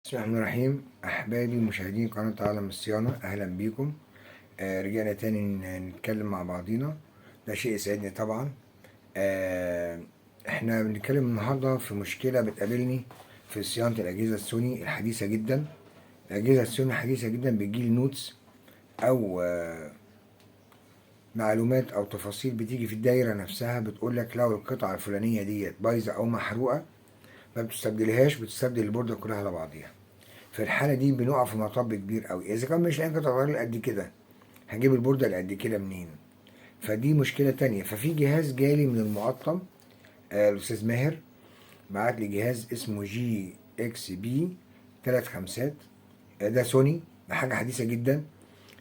بسم الله الرحمن الرحيم. أحبابي مشاهدين قناة عالم الصيانة، أهلا بيكم. رجعنا تاني نتكلم مع بعضينا، ده شيء يسعدني طبعا. آه احنا بنتكلم النهاردة في مشكلة بتقابلني في صيانة الأجهزة السوني الحديثة جدا. الأجهزة السوني الحديثة جدا بتجيلي نوتس أو معلومات أو تفاصيل بتيجي في الدايرة نفسها، بتقولك لو القطعة الفلانية ديت بايظة أو محروقة ما بتستبدلهاش، بتستبدل البوردة كلها على بعضيها. في الحالة دي بنقع في مطب كبير قوي. إذا كان مش لاقي قطع غيار قد كده، هجيب البوردة اللي قد كده منين؟ فدي مشكلة تانية. ففي جهاز جالي من المعطل، الأستاذ ماهر بعت لي جهاز اسمه جي اكس بي 3 خمسات. ده سوني، ده حاجة حديثة جدا.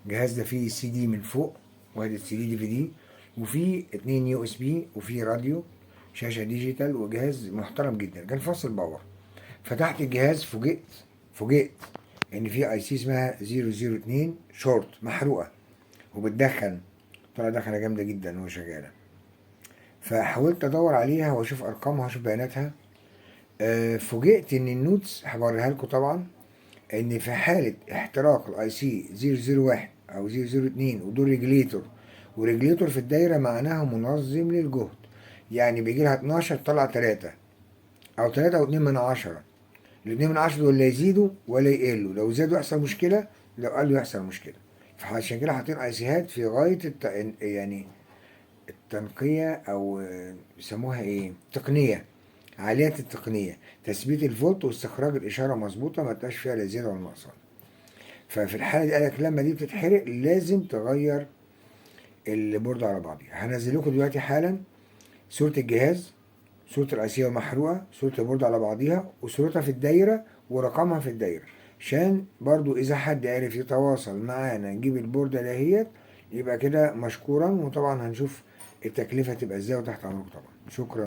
الجهاز ده فيه سي دي من فوق، وادي السي دي في دي، وفيه 2 USB، وفيه راديو، شاشة ديجيتال، وجهاز محترم جدا. كان فاصل باور. فتحت الجهاز، فوجئت ان في اي سي اسمها 002 شورت محروقه وبتدخن. طلع دخنه جامده جدا وهي شغاله. فحاولت ادور عليها واشوف ارقامها واشوف بياناتها. فوجئت ان النوتس هوريها لكم طبعا، ان في حاله احتراق الاي سي 001 او 002 ودول ريجليتور، وريجليتور في الدايره معناها منظم للجهد. يعني بيجي لها 12 طلع 3 او 3 او 2 من 10. الاتنين من 10 دول لا يزيدوا ولا يقلوا، لو زادوا يحصل مشكلة، لو قلوا يحصل مشكلة. فعشان كده حاطين ايسيهات في غاية يعني التنقية، او بيسموها ايه، تقنية عالية التقنية، تثبيت الفولت واستخراج الإشارة مظبوطة ما تبقاش فيها لا زيادة ولا نقصان. ففي الحالة دي قالك لما دي بتتحرق لازم تغير البوردة على بعضها. هنزل لكم دلوقتي حالا صورة الجهاز، صورة الأيسية المحروقة، صورة البوردة على بعضيها، وصورتها في الدايرة ورقمها في الدايرة، عشان برضو إذا حد عرف يتواصل معانا نجيب البوردة دهيت يبقى كده مشكورا. وطبعا هنشوف التكلفة تبقى ازاي، وتحت أمركم طبعا. شكرا.